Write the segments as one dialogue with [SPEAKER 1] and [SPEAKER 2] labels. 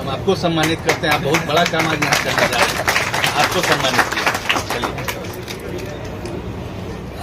[SPEAKER 1] हम आपको सम्मानित करते हैं। आप बहुत बड़ा काम आज यहाँ करने जा रहे हैं, आपको सम्मानित किया। चलिए,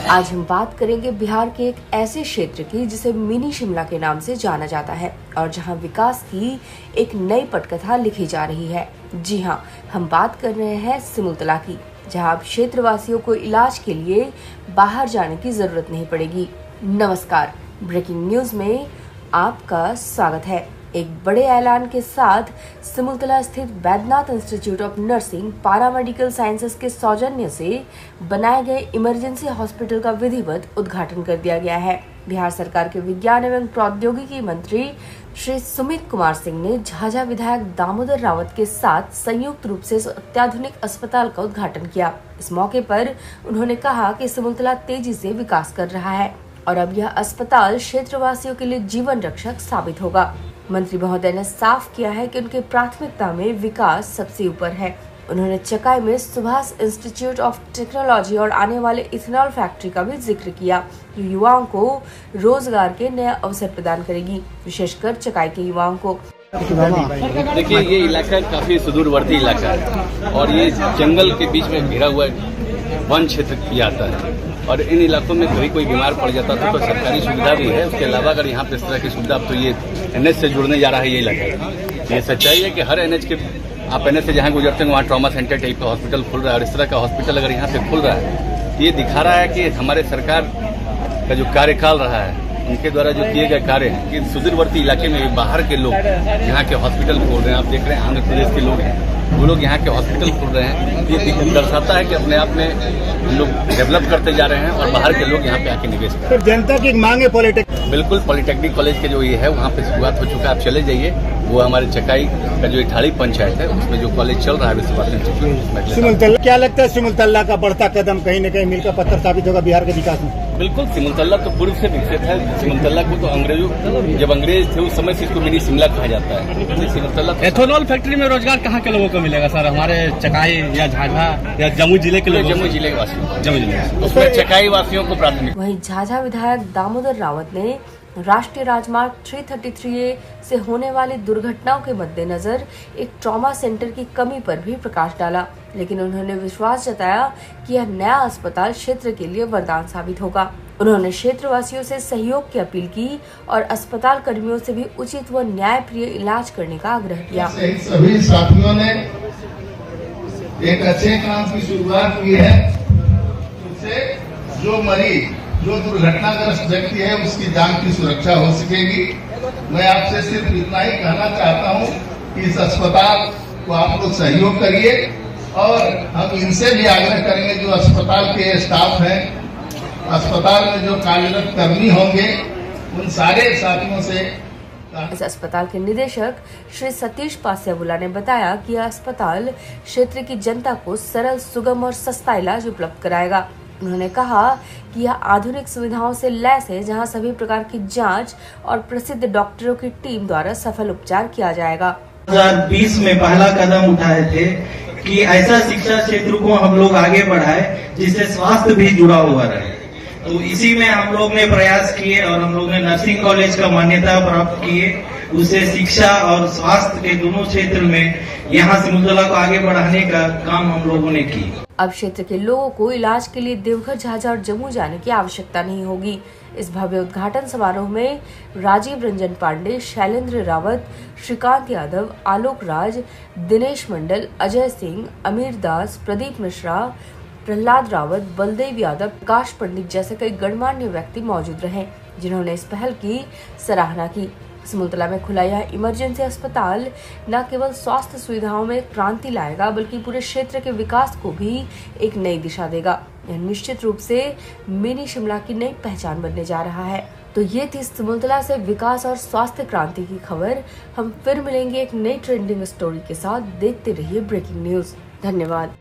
[SPEAKER 2] आज हम बात करेंगे बिहार के एक ऐसे क्षेत्र की जिसे मिनी शिमला के नाम से जाना जाता है और जहां विकास की एक नई पटकथा लिखी जा रही है। जी हां, हम बात कर रहे हैं सिमुलतला की, जहां अब क्षेत्रवासियों को इलाज के लिए बाहर जाने की जरूरत नहीं पड़ेगी। नमस्कार, ब्रेकिंग न्यूज में आपका स्वागत है। एक बड़े ऐलान के साथ सिमुलतला स्थित Vaidyanath institute of nursing paramedical sciences के सौजन्य से बनाए गए इमरजेंसी हॉस्पिटल का विधिवत उद्घाटन कर दिया गया है। बिहार सरकार के विज्ञान एवं प्रौद्योगिकी मंत्री श्री सुमित कुमार सिंह ने झाझा विधायक दामोदर रावत के साथ संयुक्त रूप से इस अत्याधुनिक अस्पताल का उद्घाटन किया। इस मौके पर उन्होंने कहा कि सिमुलतला तेजी से विकास कर रहा है और अब यह अस्पताल क्षेत्रवासियों के लिए जीवन रक्षक साबित होगा। मंत्री महोदय ने साफ किया है कि उनकी प्राथमिकता में विकास सबसे ऊपर है। उन्होंने चकाई में सुभाष इंस्टीट्यूट ऑफ टेक्नोलॉजी और आने वाले इथेनॉल फैक्ट्री का भी जिक्र किया, जो युवाओं को रोजगार के नए अवसर प्रदान करेगी, विशेषकर चकाई के युवाओं को।
[SPEAKER 1] देखिए, ये इलाका काफी सुदूरवर्ती इलाका है और ये जंगल के बीच में घिरा हुआ वन क्षेत्र किया जाता है और इन इलाकों में कभी कोई बीमार पड़ जाता था तो सरकारी सुविधा भी है। उसके अलावा अगर यहाँ पे इस तरह की सुविधा, अब तो ये एनएच से जुड़ने जा रहा है ये इलाका। ये सच्चाई है कि हर एनएच के आप एनएच से जहाँ गुजरते हैं वहाँ ट्रॉमा सेंटर टाइप का हॉस्पिटल खुल रहा है और इस तरह का हॉस्पिटल अगर यहाँ पे खुल रहा है, ये दिखा रहा है कि हमारे सरकार का जो कार्यकाल रहा है, उनके द्वारा जो किए गए कार्य हैं कि सुदूरवर्ती इलाके में भी बाहर के लोग यहाँ के हॉस्पिटल खोल रहे हैं। आप देख रहे हैं आंध्र प्रदेश के लोग हैं, वो लोग यहाँ के हॉस्पिटल खोल रहे हैं। ये दर्शाता है कि अपने आप में लोग डेवलप करते जा रहे हैं और बाहर के लोग यहाँ पे आके निवेश कर रहे हैं।
[SPEAKER 3] जनता की मांग है पॉलिटेक्निक, बिल्कुल
[SPEAKER 1] पॉलिटेक्निक कॉलेज के जो ये है वहाँ पे शुरुआत हो चुका है। आप चले जाइए, वो हमारे चकाई का जो इठाड़ी पंचायत है उसमें जो कॉलेज चल रहा है
[SPEAKER 3] सिमुलतला। क्या लगता है सिमुलतला का बढ़ता कदम कहीं न कहीं मिलकर पत्थर साबित होगा बिहार के विकास में?
[SPEAKER 1] बिल्कुल, सिमुलतला तो पूर्व से विकसित है। सिमुलतला को तो जब अंग्रेज थे उस समय से इसको मिनी शिमला कहा जाता है। सिमुलतला
[SPEAKER 4] एथेनॉल फैक्ट्री में रोजगार कहाँ के लोगों को मिलेगा सर? हमारे चकाई या झाझा या जम्मू जिले के लोग?
[SPEAKER 1] जम्मू जिले के वासियों, जम्मू जिले उसमें चकाई वासियों को प्राथमिकता।
[SPEAKER 2] वहीं झाझा विधायक दामोदर रावत ने राष्ट्रीय राजमार्ग 333A से होने वाली दुर्घटनाओं के मद्देनजर एक ट्रॉमा सेंटर की कमी पर भी प्रकाश डाला, लेकिन उन्होंने विश्वास जताया कि यह नया अस्पताल क्षेत्र के लिए वरदान साबित होगा। उन्होंने क्षेत्रवासियों से सहयोग की अपील की और अस्पताल कर्मियों से भी उचित व न्यायप्रिय इलाज करने का आग्रह किया।
[SPEAKER 5] सभी साथियों ने एक अच्छे काम की शुरुआत की है, जिससे जो मरीज, जो दुर्घटनाग्रस्त व्यक्ति है, उसकी जान की सुरक्षा हो सकेगी। मैं आपसे सिर्फ इतना ही कहना चाहता हूं कि इस अस्पताल को आप लोग सहयोग करिए और हम इनसे भी आग्रह करेंगे, जो अस्पताल के स्टाफ हैं, अस्पताल में जो कार्यरत कर्मी होंगे, उन सारे साथियों से।
[SPEAKER 2] इस अस्पताल के निदेशक श्री सतीश पास्याबुला ने बताया कि यह अस्पताल क्षेत्र की जनता को सरल, सुगम और सस्ता इलाज उपलब्ध कराएगा। उन्होंने कहा कि यह आधुनिक सुविधाओं से लैस है, जहां सभी प्रकार की जांच और प्रसिद्ध डॉक्टरों की टीम द्वारा सफल उपचार किया जाएगा।
[SPEAKER 6] 2020 में पहला कदम उठाए थे कि ऐसा शिक्षा क्षेत्र को हम लोग आगे बढ़ाए जिससे स्वास्थ्य भी जुड़ा हुआ रहे। तो इसी में हम लोग ने प्रयास किए और हम लोग ने नर्सिंग कॉलेज का मान्यता प्राप्त किए। उससे शिक्षा और स्वास्थ्य के दोनों क्षेत्र में यहाँ सिमुलतला को आगे बढ़ाने का काम हम लोगों ने की।
[SPEAKER 2] अब क्षेत्र के लोगों को इलाज के लिए देवघर, झाझा और जम्मू जाने की आवश्यकता नहीं होगी। इस भव्य उद्घाटन समारोह में राजीव रंजन पांडे, शैलेंद्र रावत, श्रीकांत यादव, आलोक राज, दिनेश मंडल, अजय सिंह, अमीर दास, प्रदीप मिश्रा, प्रहलाद रावत, बलदेव यादव, प्रकाश पंडित जैसे कई गणमान्य व्यक्ति मौजूद रहे, जिन्होंने इस पहल की सराहना की। सिमुलतला में खुला यह इमरजेंसी अस्पताल न केवल स्वास्थ्य सुविधाओं में क्रांति लाएगा, बल्कि पूरे क्षेत्र के विकास को भी एक नई दिशा देगा। यह निश्चित रूप से मिनी शिमला की नई पहचान बनने जा रहा है। तो ये थी सिमुलतला से विकास और स्वास्थ्य क्रांति की खबर। हम फिर मिलेंगे एक नई ट्रेंडिंग स्टोरी के साथ। देखते रहिए ब्रेकिंग न्यूज। धन्यवाद।